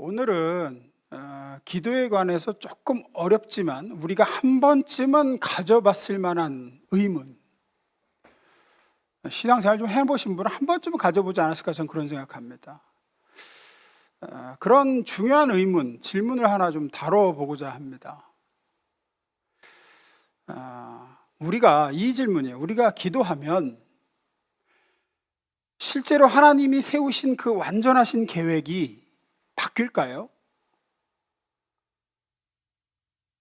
오늘은 기도에 관해서 조금 어렵지만 우리가 한 번쯤은 가져봤을 만한 의문, 신앙생활 좀 해보신 분은 한 번쯤은 가져보지 않았을까 저는 그런 생각합니다. 그런 중요한 의문, 질문을 하나 좀 다뤄보고자 합니다. 우리가 이 질문이에요. 우리가 기도하면 실제로 하나님이 세우신 그 완전하신 계획이 바뀔까요?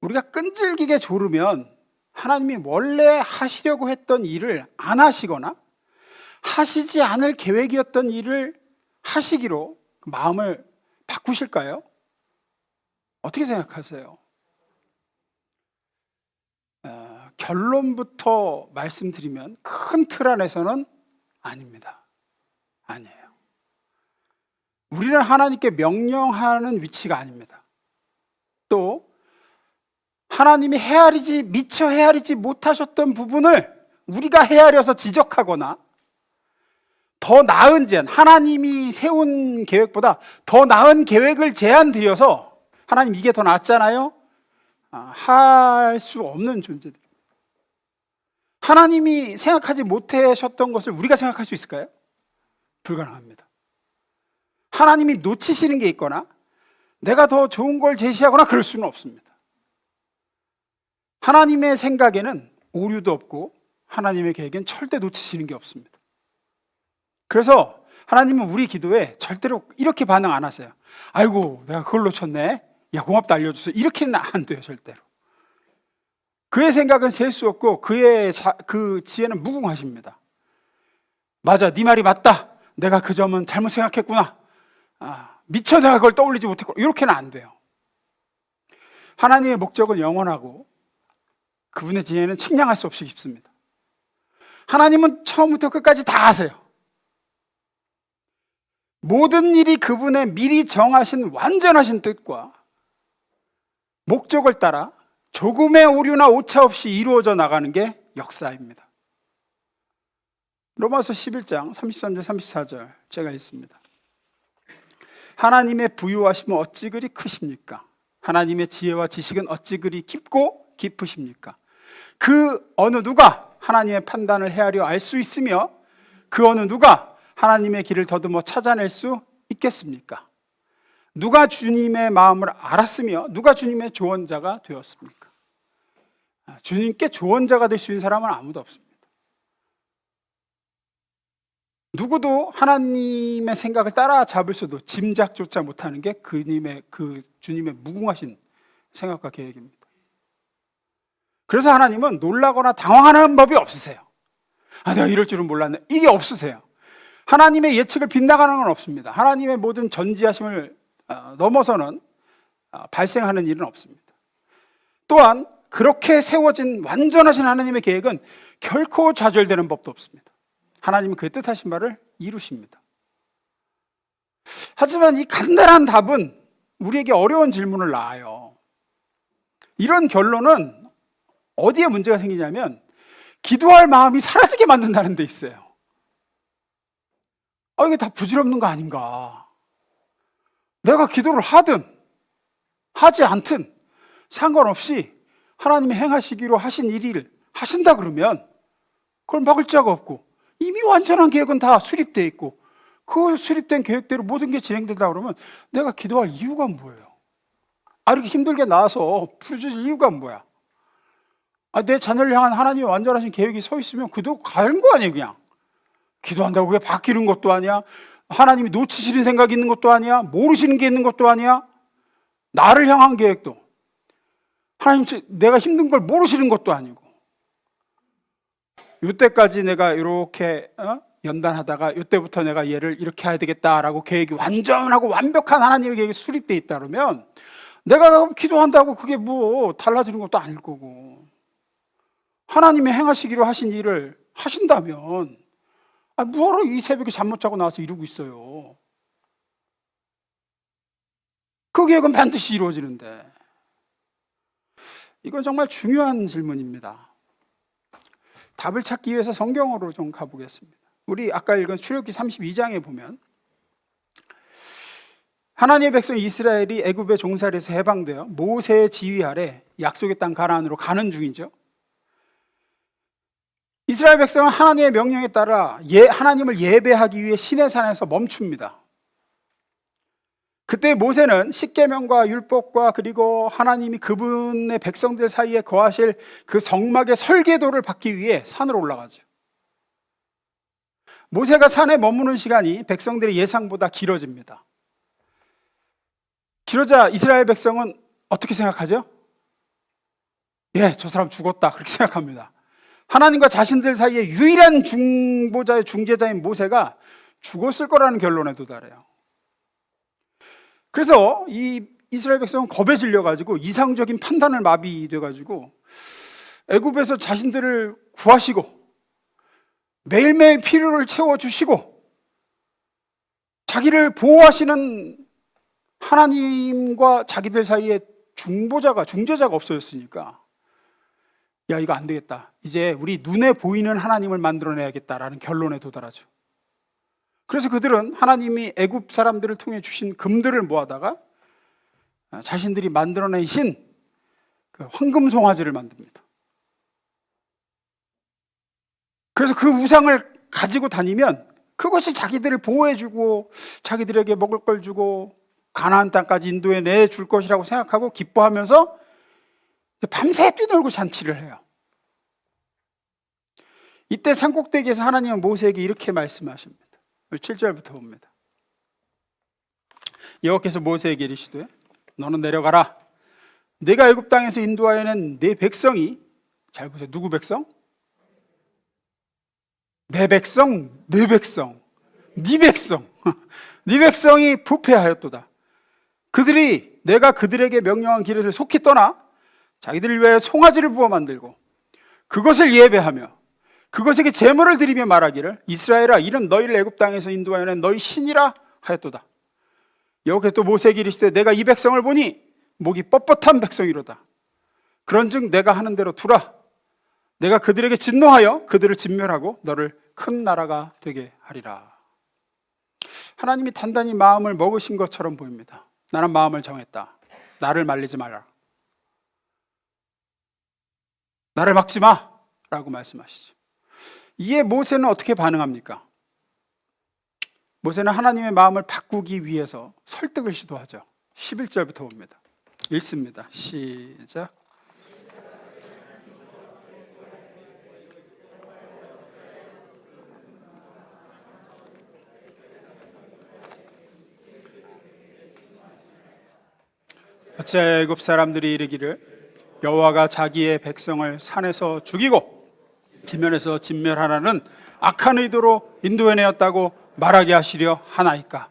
우리가 끈질기게 조르면 하나님이 원래 하시려고 했던 일을 안 하시거나 하시지 않을 계획이었던 일을 하시기로 마음을 바꾸실까요? 어떻게 생각하세요? 결론부터 말씀드리면 큰 틀 안에서는 아닙니다. 아니에요. 우리는 하나님께 명령하는 위치가 아닙니다. 또 하나님이 미처 헤아리지 못하셨던 부분을 우리가 헤아려서 지적하거나 더 나은 제안, 하나님이 세운 계획보다 더 나은 계획을 제안드려서 하나님 이게 더 낫잖아요? 할 수 없는 존재들. 하나님이 생각하지 못하셨던 것을 우리가 생각할 수 있을까요? 불가능합니다. 하나님이 놓치시는 게 있거나 내가 더 좋은 걸 제시하거나 그럴 수는 없습니다. 하나님의 생각에는 오류도 없고 하나님의 계획엔 절대 놓치시는 게 없습니다. 그래서 하나님은 우리 기도에 절대로 이렇게 반응 안 하세요. 아이고 내가 그걸 놓쳤네, 야 고맙다 알려줘서, 이렇게는 안 돼요. 절대로. 그의 생각은 셀 수 없고 그 지혜는 무궁하십니다. 맞아, 네 말이 맞다, 내가 그 점은 잘못 생각했구나, 미처 내가 그걸 떠올리지 못했고, 이렇게는 안 돼요. 하나님의 목적은 영원하고 그분의 지혜는 측량할 수 없이 깊습니다. 하나님은 처음부터 끝까지 다 아세요. 모든 일이 그분의 미리 정하신 완전하신 뜻과 목적을 따라 조금의 오류나 오차 없이 이루어져 나가는 게 역사입니다. 로마서 11장 33절 34절 제가 읽습니다. 하나님의 부유하심은 어찌 그리 크십니까? 하나님의 지혜와 지식은 어찌 그리 깊고 깊으십니까? 그 어느 누가 하나님의 판단을 헤아려 알 수 있으며 그 어느 누가 하나님의 길을 더듬어 찾아낼 수 있겠습니까? 누가 주님의 마음을 알았으며 누가 주님의 조언자가 되었습니까? 주님께 조언자가 될 수 있는 사람은 아무도 없습니다. 누구도 하나님의 생각을 따라잡을수도 짐작조차 못하는 게 주님의 무궁하신 생각과 계획입니다. 그래서 하나님은 놀라거나 당황하는 법이 없으세요. 내가 이럴 줄은 몰랐네, 이게 없으세요. 하나님의 예측을 빗나가는 건 없습니다. 하나님의 모든 전지하심을 넘어서는 발생하는 일은 없습니다. 또한 그렇게 세워진 완전하신 하나님의 계획은 결코 좌절되는 법도 없습니다. 하나님은 그의 뜻하신 바를 이루십니다. 하지만 이 간단한 답은 우리에게 어려운 질문을 낳아요. 이런 결론은 어디에 문제가 생기냐면 기도할 마음이 사라지게 만든다는 데 있어요. 이게 다 부질없는 거 아닌가? 내가 기도를 하든 하지 않든 상관없이 하나님이 행하시기로 하신 일을 하신다 그러면 그걸 막을 자가 없고 이미 완전한 계획은 다 수립되어 있고 그 수립된 계획대로 모든 게 진행된다 그러면 내가 기도할 이유가 뭐예요? 이렇게 힘들게 나와서 풀어줄 이유가 뭐야? 내 자녀를 향한 하나님의 완전하신 계획이 서 있으면 기도 가는 거 아니에요. 그냥 기도한다고 그게 바뀌는 것도 아니야. 하나님이 놓치시는 생각이 있는 것도 아니야. 모르시는 게 있는 것도 아니야. 나를 향한 계획도 하나님, 내가 힘든 걸 모르시는 것도 아니고, 이때까지 내가 이렇게 연단하다가 이때부터 내가 얘를 이렇게 해야 되겠다라고 계획이 완전하고 완벽한 하나님의 계획이 수립되어 있다 그러면 내가 기도한다고 그게 뭐 달라지는 것도 아닐 거고, 하나님이 행하시기로 하신 일을 하신다면 뭐하러 이 새벽에 잠 못 자고 나와서 이러고 있어요? 그 계획은 반드시 이루어지는데. 이건 정말 중요한 질문입니다. 답을 찾기 위해서 성경으로 좀 가보겠습니다. 우리 아까 읽은 출애굽기 32장에 보면 하나님의 백성 이스라엘이 애굽의 종살이에서 해방되어 모세의 지휘 아래 약속의 땅 가나안으로 가는 중이죠. 이스라엘 백성은 하나님의 명령에 따라 하나님을 예배하기 위해 시내산에서 멈춥니다. 그때 모세는 십계명과 율법과 그리고 하나님이 그분의 백성들 사이에 거하실 그 성막의 설계도를 받기 위해 산으로 올라가죠. 모세가 산에 머무는 시간이 백성들의 예상보다 길어집니다. 그러자 이스라엘 백성은 어떻게 생각하죠? 예, 저 사람 죽었다, 그렇게 생각합니다. 하나님과 자신들 사이에 유일한 중재자인 모세가 죽었을 거라는 결론에 도달해요. 그래서 이 이스라엘 백성은 겁에 질려가지고 이상적인 판단을 마비돼가지고 애굽에서 자신들을 구하시고 매일매일 필요를 채워주시고 자기를 보호하시는 하나님과 자기들 사이에 중재자가 없어졌으니까 야, 이거 안 되겠다. 이제 우리 눈에 보이는 하나님을 만들어내야겠다라는 결론에 도달하죠. 그래서 그들은 하나님이 애굽 사람들을 통해 주신 금들을 모아다가 자신들이 만들어내신 그 황금 송아지를 만듭니다. 그래서 그 우상을 가지고 다니면 그것이 자기들을 보호해주고 자기들에게 먹을 걸 주고 가나안 땅까지 인도해 내줄 것이라고 생각하고 기뻐하면서 밤새 뛰놀고 잔치를 해요. 이때 산꼭대기에서 하나님은 모세에게 이렇게 말씀하십니다. 7절부터 봅니다. 여호와께서 모세에게 이르시되 너는 내려가라. 내가 애굽 땅에서 인도하여 낸 내 백성이, 잘 보세요, 누구 백성? 내 백성, 네 백성, 네 백성, 네 백성이 부패하였도다. 그들이 내가 그들에게 명령한 길을 속히 떠나 자기들을 위하여 송아지를 부어 만들고 그것을 예배하며 그것에게 제물을 드리며 말하기를 이스라엘아, 이는 너희를 애굽 땅에서 인도하여 낸 너희 신이라 하였도다. 여호와께서 또 모세에게 이르시되 내가 이 백성을 보니 목이 뻣뻣한 백성이로다. 그런즉 내가 하는 대로 두라. 내가 그들에게 진노하여 그들을 진멸하고 너를 큰 나라가 되게 하리라. 하나님이 단단히 마음을 먹으신 것처럼 보입니다. 나는 마음을 정했다. 나를 말리지 마라. 나를 막지 마 라고 말씀하시죠. 이에 모세는 어떻게 반응합니까? 모세는 하나님의 마음을 바꾸기 위해서 설득을 시도하죠. 11절부터 봅니다. 읽습니다. 시작. 어째 애굽 사람들이 이르기를 여호와가 자기의 백성을 산에서 죽이고 지면에서 진멸하라는 악한 의도로 인도해내었다고 말하게 하시려 하나이까.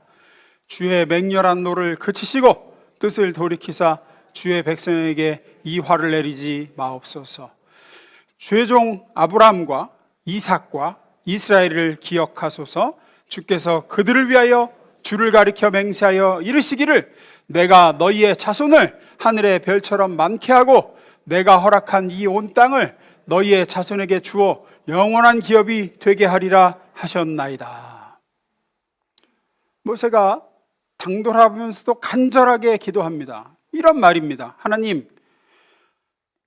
주의 맹렬한 노를 그치시고 뜻을 돌이키사 주의 백성에게 이 화를 내리지 마옵소서. 주의 종 아브라함과 이삭과 이스라엘을 기억하소서. 주께서 그들을 위하여 주를 가리켜 맹세하여 이르시기를 내가 너희의 자손을 하늘의 별처럼 많게 하고 내가 허락한 이 온 땅을 너희의 자손에게 주어 영원한 기업이 되게 하리라 하셨나이다. 모세가 당돌하면서도 간절하게 기도합니다. 이런 말입니다. 하나님,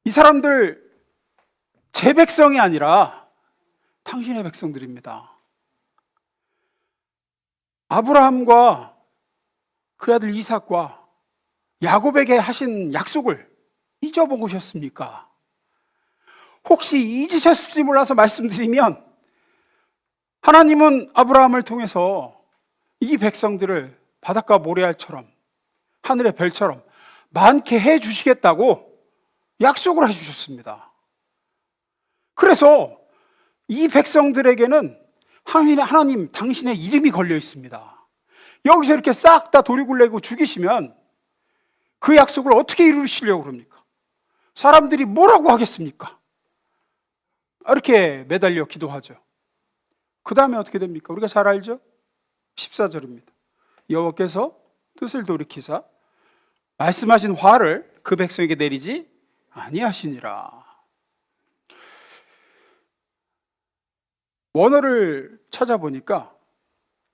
이 사람들 제 백성이 아니라 당신의 백성들입니다. 아브라함과 그 아들 이삭과 야곱에게 하신 약속을 잊어먹으셨습니까? 혹시 잊으셨을지 몰라서 말씀드리면 하나님은 아브라함을 통해서 이 백성들을 바닷가 모래알처럼 하늘의 별처럼 많게 해주시겠다고 약속을 해주셨습니다. 그래서 이 백성들에게는 하나님 당신의 이름이 걸려 있습니다. 여기서 이렇게 싹 다 도리굴레고 죽이시면 그 약속을 어떻게 이루시려고 그럽니까? 사람들이 뭐라고 하겠습니까? 이렇게 매달려 기도하죠. 그 다음에 어떻게 됩니까? 우리가 잘 알죠? 14절입니다. 여호와께서 뜻을 돌이키사 말씀하신 화를 그 백성에게 내리지 아니하시니라. 원어를 찾아보니까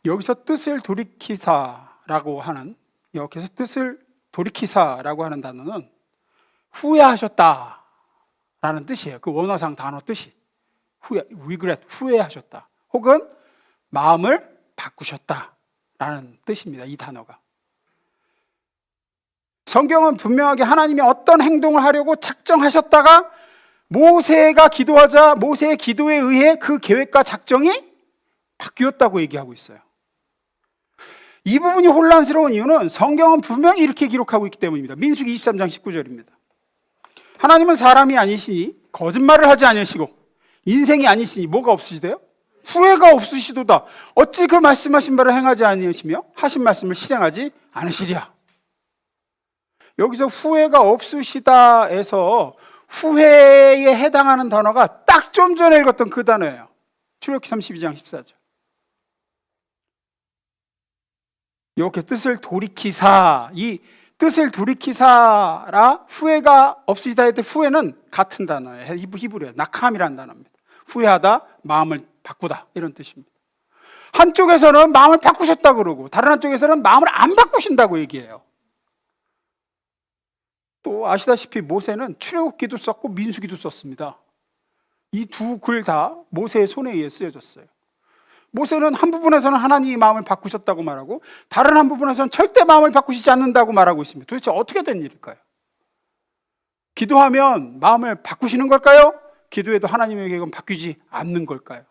여기서 뜻을 돌이키사라고 하는 여기서 뜻을 돌이키사라고 하는 단어는 후회하셨다라는 뜻이에요. 그 원어상 단어 뜻이 regret, 후회하셨다, 혹은 마음을 바꾸셨다라는 뜻입니다. 이 단어가. 성경은 분명하게 하나님이 어떤 행동을 하려고 작정하셨다가 모세가 기도하자 모세의 기도에 의해 그 계획과 작정이 바뀌었다고 얘기하고 있어요. 이 부분이 혼란스러운 이유는 성경은 분명히 이렇게 기록하고 있기 때문입니다. 민수기 23장 19절입니다. 하나님은 사람이 아니시니 거짓말을 하지 않으시고 인생이 아니시니 뭐가 없으시대요? 후회가 없으시도다. 어찌 그 말씀하신 바를 행하지 아니하시며 하신 말씀을 실행하지 않으시랴. 여기서 후회가 없으시다에서 후회에 해당하는 단어가 딱 좀 전에 읽었던 그 단어예요. 출애굽기 32장 14절. 이렇게 뜻을 돌이키사, 이 뜻을 돌이키사라 후회가 없으시다 할 때 후회는 같은 단어예요. 히브리어예요. 낙함이라는 단어입니다. 후회하다, 마음을 바꾸다 이런 뜻입니다. 한쪽에서는 마음을 바꾸셨다 그러고 다른 한쪽에서는 마음을 안 바꾸신다고 얘기해요. 또 아시다시피 모세는 출애굽기도 썼고 민수기도 썼습니다. 이 두 글 다 모세의 손에 의해 쓰여졌어요. 모세는 한 부분에서는 하나님이 마음을 바꾸셨다고 말하고 다른 한 부분에서는 절대 마음을 바꾸시지 않는다고 말하고 있습니다. 도대체 어떻게 된 일일까요? 기도하면 마음을 바꾸시는 걸까요? 기도해도 하나님의 계획은 바뀌지 않는 걸까요?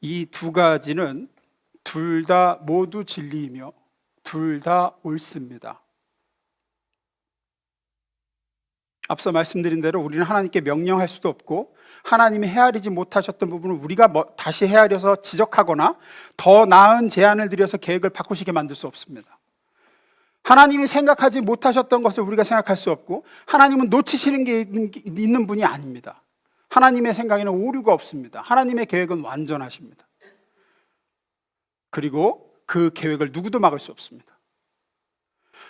이 두 가지는 둘 다 모두 진리이며 둘 다 옳습니다. 앞서 말씀드린 대로 우리는 하나님께 명령할 수도 없고 하나님이 헤아리지 못하셨던 부분을 우리가 다시 헤아려서 지적하거나 더 나은 제안을 드려서 계획을 바꾸시게 만들 수 없습니다. 하나님이 생각하지 못하셨던 것을 우리가 생각할 수 없고 하나님은 놓치시는 게 있는 분이 아닙니다. 하나님의 생각에는 오류가 없습니다. 하나님의 계획은 완전하십니다. 그리고 그 계획을 누구도 막을 수 없습니다.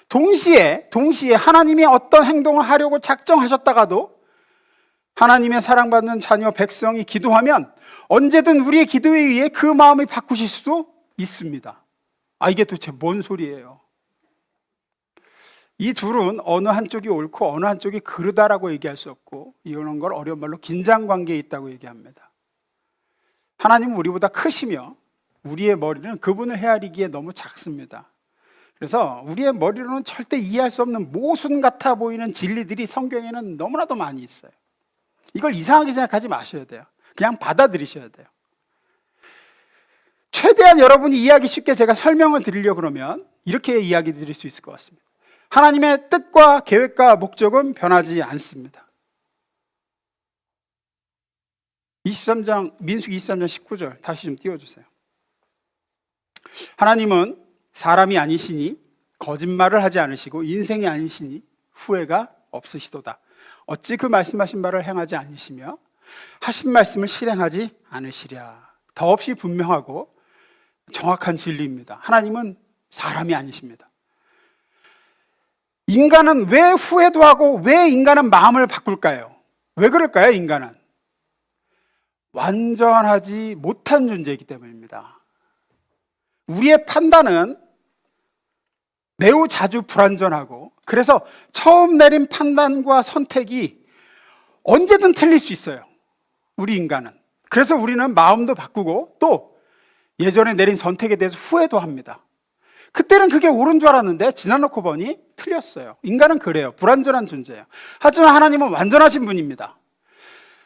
동시에 하나님이 어떤 행동을 하려고 작정하셨다가도 하나님의 사랑받는 자녀 백성이 기도하면 언제든 우리의 기도에 의해 그 마음을 바꾸실 수도 있습니다. 이게 도대체 뭔 소리예요? 이 둘은 어느 한쪽이 옳고 어느 한쪽이 그르다라고 얘기할 수 없고 이런 걸 어려운 말로 긴장관계에 있다고 얘기합니다. 하나님은 우리보다 크시며 우리의 머리는 그분을 헤아리기에 너무 작습니다. 그래서 우리의 머리로는 절대 이해할 수 없는 모순 같아 보이는 진리들이 성경에는 너무나도 많이 있어요. 이걸 이상하게 생각하지 마셔야 돼요. 그냥 받아들이셔야 돼요. 최대한 여러분이 이해하기 쉽게 제가 설명을 드리려고 그러면 이렇게 이야기 드릴 수 있을 것 같습니다. 하나님의 뜻과 계획과 목적은 변하지 않습니다. 민수기 23장 19절 다시 좀 띄워주세요. 하나님은 사람이 아니시니 거짓말을 하지 않으시고 인생이 아니시니 후회가 없으시도다. 어찌 그 말씀하신 바를 행하지 않으시며 하신 말씀을 실행하지 않으시랴. 더없이 분명하고 정확한 진리입니다. 하나님은 사람이 아니십니다. 인간은 왜 후회도 하고 왜 인간은 마음을 바꿀까요? 왜 그럴까요? 인간은 완전하지 못한 존재이기 때문입니다. 우리의 판단은 매우 자주 불완전하고 그래서 처음 내린 판단과 선택이 언제든 틀릴 수 있어요. 우리 인간은. 그래서 우리는 마음도 바꾸고 또 예전에 내린 선택에 대해서 후회도 합니다. 그때는 그게 옳은 줄 알았는데 지나놓고 보니 틀렸어요. 인간은 그래요. 불완전한 존재예요. 하지만 하나님은 완전하신 분입니다.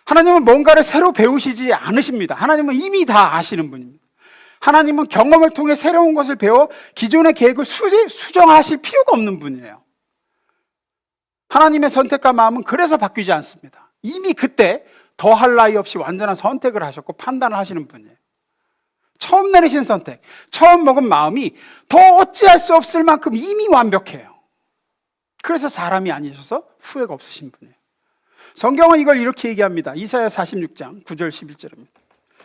하나님은 뭔가를 새로 배우시지 않으십니다. 하나님은 이미 다 아시는 분입니다. 하나님은 경험을 통해 새로운 것을 배워 기존의 계획을 수정하실 필요가 없는 분이에요. 하나님의 선택과 마음은 그래서 바뀌지 않습니다. 이미 그때 더할 나위 없이 완전한 선택을 하셨고 판단을 하시는 분이에요. 처음 내리신 선택, 처음 먹은 마음이 더 어찌할 수 없을 만큼 이미 완벽해요. 그래서 사람이 아니셔서 후회가 없으신 분이에요. 성경은 이걸 이렇게 얘기합니다. 이사야 46장 9절 11절입니다.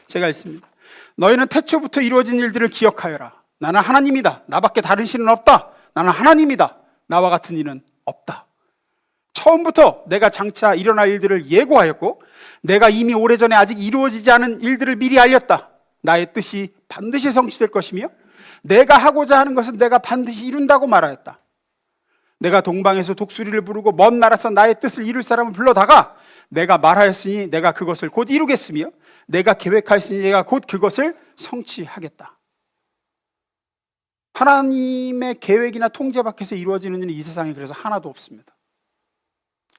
제가 읽습니다. 너희는 태초부터 이루어진 일들을 기억하여라. 나는 하나님이다. 나밖에 다른 신은 없다. 나는 하나님이다. 나와 같은 이는 없다. 처음부터 내가 장차 일어날 일들을 예고하였고 내가 이미 오래전에 아직 이루어지지 않은 일들을 미리 알렸다. 나의 뜻이 반드시 성취될 것이며 내가 하고자 하는 것은 내가 반드시 이룬다고 말하였다. 내가 동방에서 독수리를 부르고 먼 나라에서 나의 뜻을 이룰 사람을 불러다가 내가 말하였으니 내가 그것을 곧 이루겠으며 내가 계획하였으니 내가 곧 그것을 성취하겠다. 하나님의 계획이나 통제 밖에서 이루어지는 일은 이 세상에 그래서 하나도 없습니다.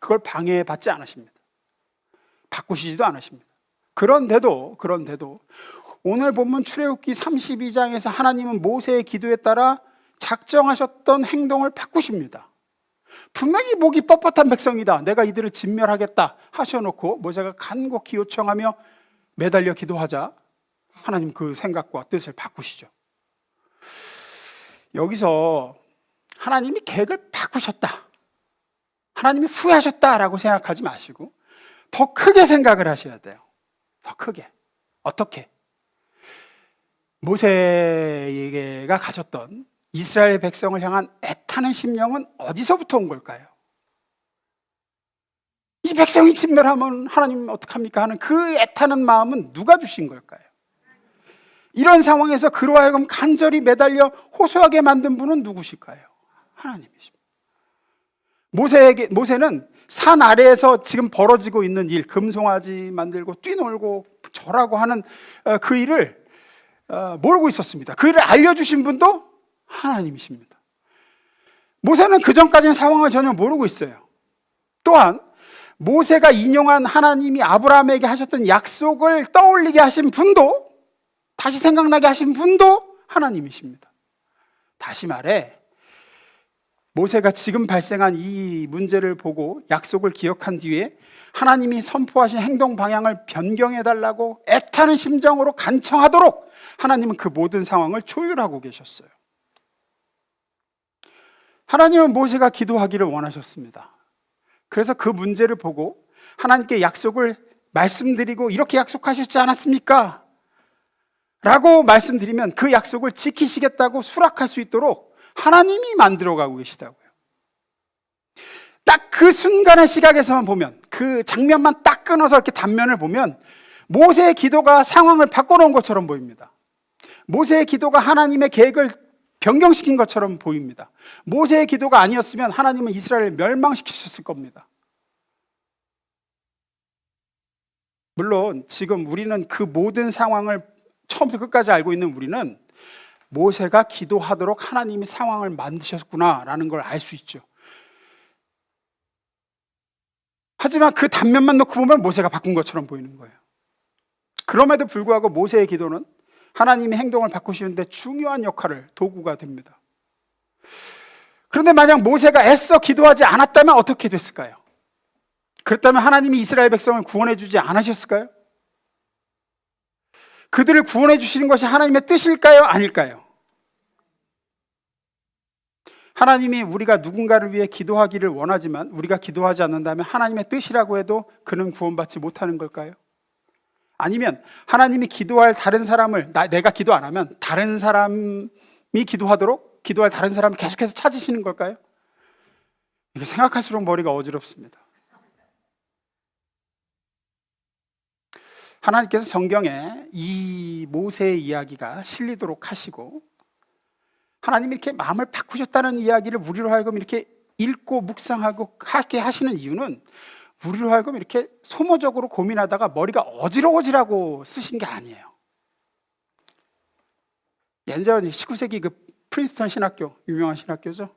그걸 방해받지 않으십니다. 바꾸시지도 않으십니다. 그런데도 오늘 본문 출애굽기 32장에서 하나님은 모세의 기도에 따라 작정하셨던 행동을 바꾸십니다. 분명히 목이 뻣뻣한 백성이다, 내가 이들을 진멸하겠다 하셔놓고 모세가 간곡히 요청하며 매달려 기도하자 하나님 그 생각과 뜻을 바꾸시죠. 여기서 하나님이 계획을 바꾸셨다, 하나님이 후회하셨다라고 생각하지 마시고 더 크게 생각을 하셔야 돼요. 더 크게. 어떻게? 모세가 가졌던 이스라엘 백성을 향한 애타는 심령은 어디서부터 온 걸까요? 이 백성이 진멸하면 하나님 어떡합니까 하는 그 애타는 마음은 누가 주신 걸까요? 이런 상황에서 그로 하여금 간절히 매달려 호소하게 만든 분은 누구실까요? 하나님이십니다. 모세는 산 아래에서 지금 벌어지고 있는 일, 금송아지 만들고 뛰놀고 절하고 하는 그 일을 모르고 있었습니다. 그 일을 알려주신 분도 하나님이십니다. 모세는 그 전까지는 상황을 전혀 모르고 있어요. 또한 모세가 인용한 하나님이 아브라함에게 하셨던 약속을 떠올리게 하신 분도, 다시 생각나게 하신 분도 하나님이십니다. 다시 말해 모세가 지금 발생한 이 문제를 보고 약속을 기억한 뒤에 하나님이 선포하신 행동 방향을 변경해달라고 애타는 심정으로 간청하도록 하나님은 그 모든 상황을 조율하고 계셨어요. 하나님은 모세가 기도하기를 원하셨습니다. 그래서 그 문제를 보고 하나님께 약속을 말씀드리고 이렇게 약속하셨지 않았습니까? 라고 말씀드리면 그 약속을 지키시겠다고 수락할 수 있도록 하나님이 만들어가고 계시다고요. 딱 그 순간의 시각에서만 보면, 그 장면만 딱 끊어서 이렇게 단면을 보면 모세의 기도가 상황을 바꿔놓은 것처럼 보입니다. 모세의 기도가 하나님의 계획을 변경시킨 것처럼 보입니다. 모세의 기도가 아니었으면 하나님은 이스라엘을 멸망시키셨을 겁니다. 물론 지금 우리는 그 모든 상황을 처음부터 끝까지 알고 있는 우리는 모세가 기도하도록 하나님이 상황을 만드셨구나라는 걸 알 수 있죠. 하지만 그 단면만 놓고 보면 모세가 바꾼 것처럼 보이는 거예요. 그럼에도 불구하고 모세의 기도는 하나님의 행동을 바꾸시는데 중요한 역할을, 도구가 됩니다. 그런데 만약 모세가 애써 기도하지 않았다면 어떻게 됐을까요? 그렇다면 하나님이 이스라엘 백성을 구원해 주지 않으셨을까요? 그들을 구원해 주시는 것이 하나님의 뜻일까요? 아닐까요? 하나님이 우리가 누군가를 위해 기도하기를 원하지만 우리가 기도하지 않는다면 하나님의 뜻이라고 해도 그는 구원받지 못하는 걸까요? 아니면 하나님이 기도할 다른 사람을 내가 기도 안 하면 다른 사람이 기도하도록 기도할 다른 사람을 계속해서 찾으시는 걸까요? 이게 생각할수록 머리가 어지럽습니다. 하나님께서 성경에 이 모세의 이야기가 실리도록 하시고 하나님이 이렇게 마음을 바꾸셨다는 이야기를 우리로 하여금 이렇게 읽고 묵상하고 하게 하시는 이유는 우리로 하여금 이렇게 소모적으로 고민하다가 머리가 어지러워지라고 쓰신 게 아니에요. 예전에 19세기 그 프린스턴 신학교, 유명한 신학교죠.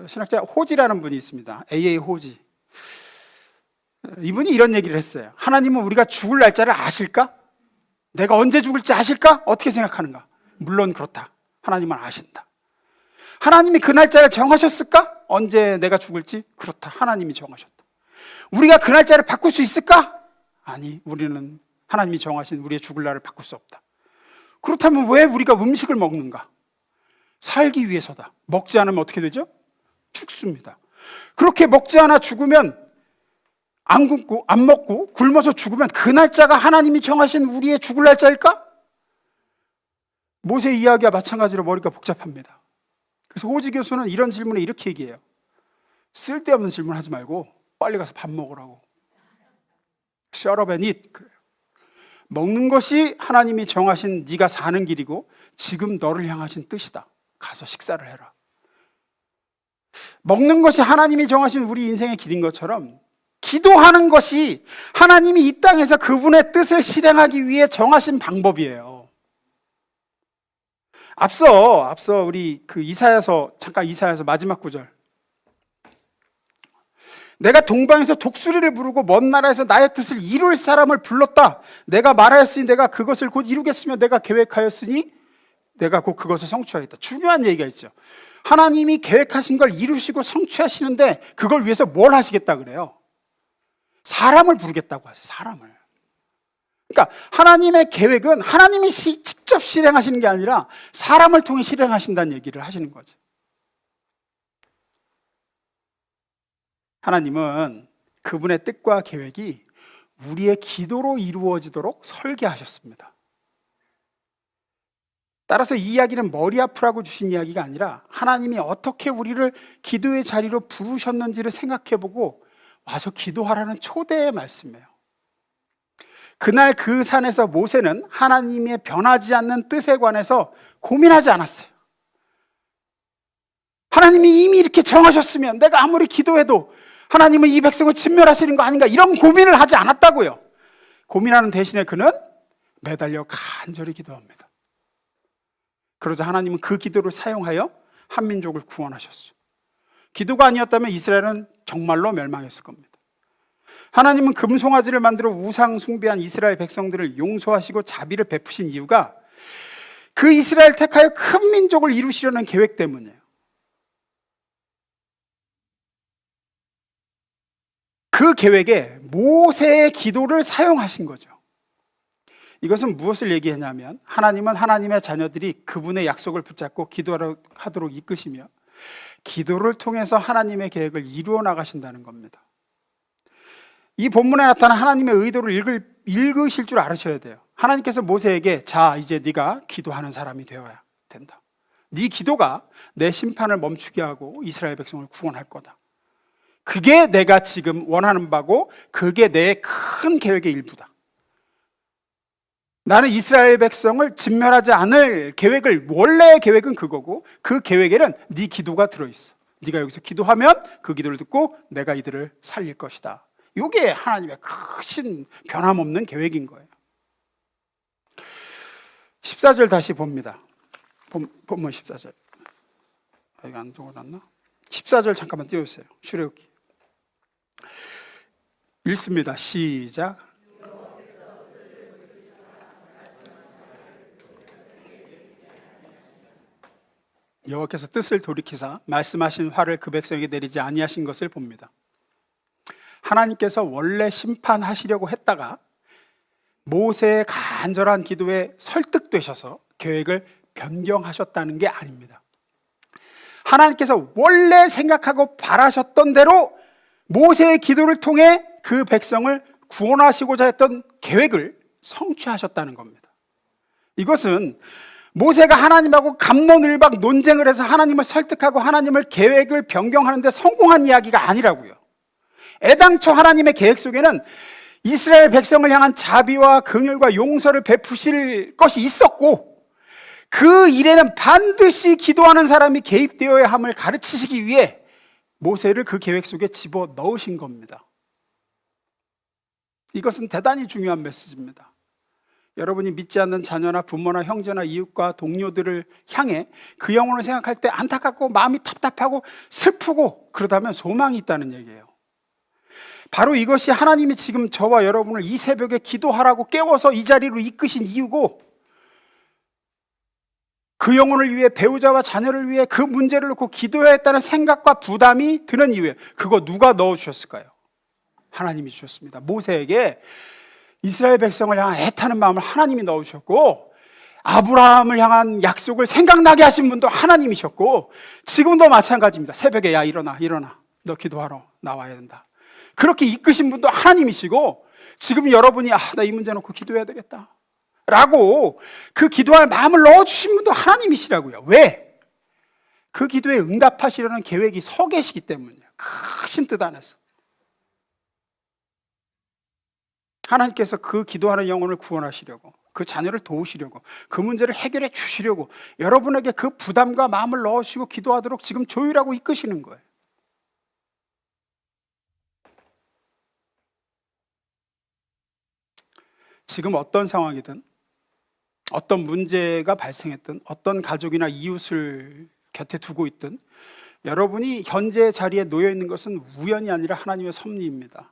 신학자 호지라는 분이 있습니다. A.A. 호지. 이분이 이런 얘기를 했어요. 하나님은 우리가 죽을 날짜를 아실까? 내가 언제 죽을지 아실까? 어떻게 생각하는가? 물론 그렇다. 하나님은 아신다. 하나님이 그 날짜를 정하셨을까? 언제 내가 죽을지? 그렇다. 하나님이 정하셨다. 우리가 그 날짜를 바꿀 수 있을까? 아니, 우리는 하나님이 정하신 우리의 죽을 날을 바꿀 수 없다. 그렇다면 왜 우리가 음식을 먹는가? 살기 위해서다. 먹지 않으면 어떻게 되죠? 죽습니다. 그렇게 먹지 않아 죽으면 안 굶고 안 먹고 굶어서 죽으면 그 날짜가 하나님이 정하신 우리의 죽을 날짜일까? 모세 이야기와 마찬가지로 머리가 복잡합니다. 그래서 호지 교수는 이런 질문에 이렇게 얘기해요. 쓸데없는 질문 하지 말고 빨리 가서 밥 먹으라고. Shut up and eat. 그래요. 먹는 것이 하나님이 정하신 네가 사는 길이고 지금 너를 향하신 뜻이다. 가서 식사를 해라. 먹는 것이 하나님이 정하신 우리 인생의 길인 것처럼 기도하는 것이 하나님이 이 땅에서 그분의 뜻을 실행하기 위해 정하신 방법이에요. 앞서 우리 이사야서 마지막 구절. 내가 동방에서 독수리를 부르고 먼 나라에서 나의 뜻을 이룰 사람을 불렀다. 내가 말하였으니 내가 그것을 곧 이루겠으며 내가 계획하였으니 내가 곧 그것을 성취하겠다. 중요한 얘기가 있죠. 하나님이 계획하신 걸 이루시고 성취하시는데 그걸 위해서 뭘 하시겠다 그래요? 사람을 부르겠다고 하세요. 사람을. 그러니까 하나님의 계획은 하나님이 직접 실행하시는 게 아니라 사람을 통해 실행하신다는 얘기를 하시는 거죠. 하나님은 그분의 뜻과 계획이 우리의 기도로 이루어지도록 설계하셨습니다. 따라서 이 이야기는 머리 아프라고 주신 이야기가 아니라 하나님이 어떻게 우리를 기도의 자리로 부르셨는지를 생각해보고 와서 기도하라는 초대의 말씀이에요. 그날 그 산에서 모세는 하나님의 변하지 않는 뜻에 관해서 고민하지 않았어요. 하나님이 이미 이렇게 정하셨으면 내가 아무리 기도해도 하나님은 이 백성을 진멸하시는 거 아닌가, 이런 고민을 하지 않았다고요. 고민하는 대신에 그는 매달려 간절히 기도합니다. 그러자 하나님은 그 기도를 사용하여 한 민족을 구원하셨어요. 기도가 아니었다면 이스라엘은 정말로 멸망했을 겁니다. 하나님은 금송아지를 만들어 우상 숭배한 이스라엘 백성들을 용서하시고 자비를 베푸신 이유가 그 이스라엘 택하여 큰 민족을 이루시려는 계획 때문이에요. 그 계획에 모세의 기도를 사용하신 거죠. 이것은 무엇을 얘기하냐면 하나님은 하나님의 자녀들이 그분의 약속을 붙잡고 기도하도록 이끄시며 기도를 통해서 하나님의 계획을 이루어 나가신다는 겁니다. 이 본문에 나타난 하나님의 의도를 읽으실 줄 알으셔야 돼요. 하나님께서 모세에게 자, 이제 네가 기도하는 사람이 되어야 된다. 네 기도가 내 심판을 멈추게 하고 이스라엘 백성을 구원할 거다. 그게 내가 지금 원하는 바고 그게 내 큰 계획의 일부다. 나는 이스라엘 백성을 진멸하지 않을 계획을, 원래의 계획은 그거고 그 계획에는 네 기도가 들어있어. 네가 여기서 기도하면 그 기도를 듣고 내가 이들을 살릴 것이다. 이게 하나님의 크신 변함없는 계획인 거예요. 14절 다시 봅니다. 본문 14절. 여기 안 적어놨나? 14절 잠깐만 띄워주세요. 출애굽기. 읽습니다. 시작. 여호와께서 뜻을 돌이키사 말씀하신 화를 그 백성에게 내리지 아니하신 것을 봅니다. 하나님께서 원래 심판하시려고 했다가 모세의 간절한 기도에 설득되셔서 계획을 변경하셨다는 게 아닙니다. 하나님께서 원래 생각하고 바라셨던 대로 모세의 기도를 통해 그 백성을 구원하시고자 했던 계획을 성취하셨다는 겁니다. 이것은 모세가 하나님하고 갑론을박 논쟁을 해서 하나님을 설득하고 하나님을 계획을 변경하는 데 성공한 이야기가 아니라고요. 애당초 하나님의 계획 속에는 이스라엘 백성을 향한 자비와 긍휼과 용서를 베푸실 것이 있었고 그 일에는 반드시 기도하는 사람이 개입되어야 함을 가르치시기 위해 모세를 그 계획 속에 집어넣으신 겁니다. 이것은 대단히 중요한 메시지입니다. 여러분이 믿지 않는 자녀나 부모나 형제나 이웃과 동료들을 향해 그 영혼을 생각할 때 안타깝고 마음이 답답하고 슬프고 그러다면 소망이 있다는 얘기예요. 바로 이것이 하나님이 지금 저와 여러분을 이 새벽에 기도하라고 깨워서 이 자리로 이끄신 이유고 그 영혼을 위해 배우자와 자녀를 위해 그 문제를 놓고 기도해야 했다는 생각과 부담이 드는 이유예요. 그거 누가 넣어주셨을까요? 하나님이 주셨습니다. 모세에게 이스라엘 백성을 향한 애타는 마음을 하나님이 넣으셨고 아브라함을 향한 약속을 생각나게 하신 분도 하나님이셨고 지금도 마찬가지입니다. 새벽에 야 일어나 너 기도하러 나와야 된다. 그렇게 이끄신 분도 하나님이시고 지금 여러분이 나 이 문제 놓고 기도해야 되겠다 라고 그 기도할 마음을 넣어주신 분도 하나님이시라고요. 왜? 그 기도에 응답하시려는 계획이 서 계시기 때문이에요. 크신 뜻 안에서 하나님께서 그 기도하는 영혼을 구원하시려고 그 자녀를 도우시려고, 그 문제를 해결해 주시려고 여러분에게 그 부담과 마음을 넣으시고 기도하도록 지금 조율하고 이끄시는 거예요. 지금 어떤 상황이든, 어떤 문제가 발생했든, 어떤 가족이나 이웃을 곁에 두고 있든 여러분이 현재 자리에 놓여 있는 것은 우연이 아니라 하나님의 섭리입니다.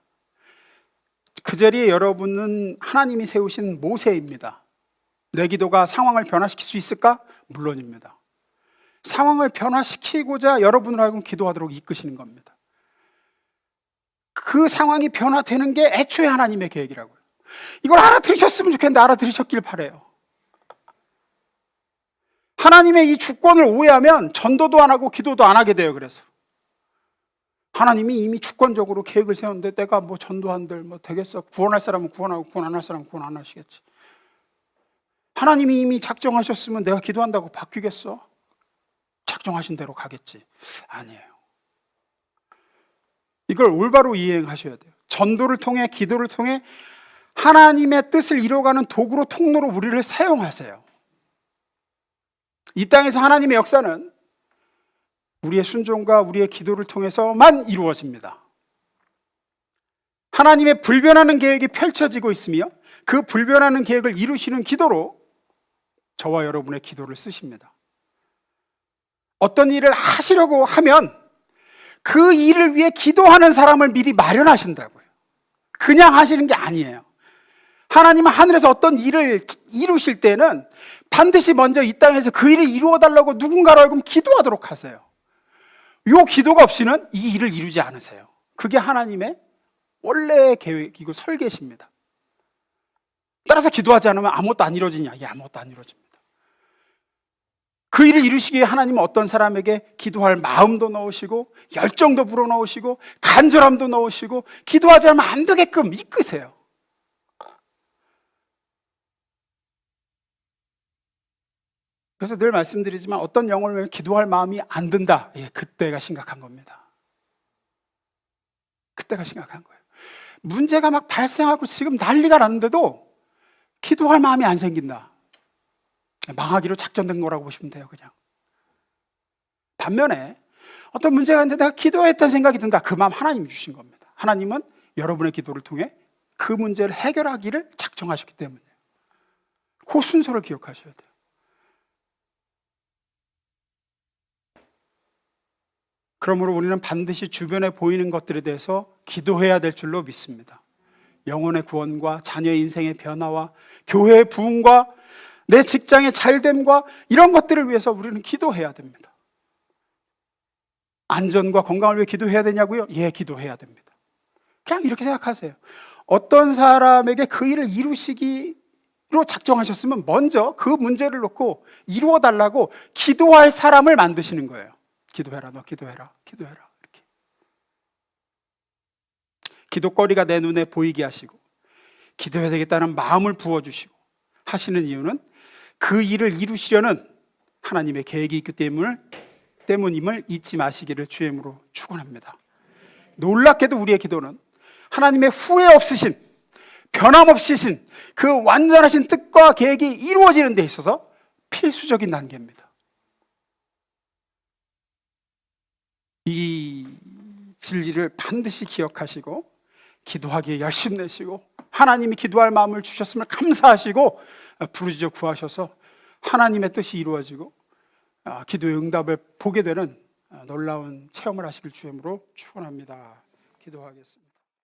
그 자리에 여러분은 하나님이 세우신 모세입니다. 내 기도가 상황을 변화시킬 수 있을까? 물론입니다. 상황을 변화시키고자 여러분을 하여금 기도하도록 이끄시는 겁니다. 그 상황이 변화되는 게 애초에 하나님의 계획이라고요. 이걸 알아들으셨으면 좋겠는데 알아들으셨길 바라요. 하나님의 이 주권을 오해하면 전도도 안 하고 기도도 안 하게 돼요. 그래서 하나님이 이미 주권적으로 계획을 세웠는데 내가 뭐 전도한들 뭐 되겠어? 구원할 사람은 구원하고 구원 안 할 사람은 구원 안 하시겠지. 하나님이 이미 작정하셨으면 내가 기도한다고 바뀌겠어? 작정하신 대로 가겠지. 아니에요. 이걸 올바로 이해하셔야 돼요. 전도를 통해, 기도를 통해 하나님의 뜻을 이루어가는 도구로, 통로로 우리를 사용하세요. 이 땅에서 하나님의 역사는 우리의 순종과 우리의 기도를 통해서만 이루어집니다. 하나님의 불변하는 계획이 펼쳐지고 있으며 그 불변하는 계획을 이루시는 기도로 저와 여러분의 기도를 쓰십니다. 어떤 일을 하시려고 하면 그 일을 위해 기도하는 사람을 미리 마련하신다고요. 그냥 하시는 게 아니에요. 하나님은 하늘에서 어떤 일을 이루실 때는 반드시 먼저 이 땅에서 그 일을 이루어달라고 누군가로 하여금 기도하도록 하세요. 이 기도가 없이는 이 일을 이루지 않으세요. 그게 하나님의 원래의 계획이고 설계십니다. 따라서 기도하지 않으면 아무것도 안 이루어지냐? 예, 아무것도 안 이루어집니다. 그 일을 이루시기 위해 하나님은 어떤 사람에게 기도할 마음도 넣으시고 열정도 불어넣으시고 간절함도 넣으시고 기도하지 않으면 안 되게끔 이끄세요. 그래서 늘 말씀드리지만 어떤 영혼을 위해 기도할 마음이 안 든다. 예, 그때가 심각한 겁니다. 그때가 심각한 거예요. 문제가 막 발생하고 지금 난리가 났는데도 기도할 마음이 안 생긴다. 망하기로 작전된 거라고 보시면 돼요, 그냥. 반면에 어떤 문제가 있는데 내가 기도했다는 생각이 든다. 그 마음 하나님이 주신 겁니다. 하나님은 여러분의 기도를 통해 그 문제를 해결하기를 작정하셨기 때문이에요. 그 순서를 기억하셔야 돼요. 그러므로 우리는 반드시 주변에 보이는 것들에 대해서 기도해야 될 줄로 믿습니다. 영혼의 구원과 자녀의 인생의 변화와 교회의 부흥과 내 직장의 잘됨과 이런 것들을 위해서 우리는 기도해야 됩니다. 안전과 건강을 위해 기도해야 되냐고요? 예, 기도해야 됩니다. 그냥 이렇게 생각하세요. 어떤 사람에게 그 일을 이루시기로 작정하셨으면 먼저 그 문제를 놓고 이루어 달라고 기도할 사람을 만드시는 거예요. 기도해라, 너 기도해라, 기도해라. 이렇게. 기도거리가 내 눈에 보이게 하시고 기도해야 되겠다는 마음을 부어주시고 하시는 이유는 그 일을 이루시려는 하나님의 계획이 있기 때문임을 잊지 마시기를 주의 이름으로 축원합니다. 놀랍게도 우리의 기도는 하나님의 후회 없으신, 변함없으신 그 완전하신 뜻과 계획이 이루어지는 데 있어서 필수적인 단계입니다. 이 진리를 반드시 기억하시고 기도하기에 열심 내시고 하나님이 기도할 마음을 주셨음을 감사하시고 부르짖어 구하셔서 하나님의 뜻이 이루어지고 기도의 응답을 보게 되는 놀라운 체험을 하시길 주의 이름으로 축원합니다. 기도하겠습니다.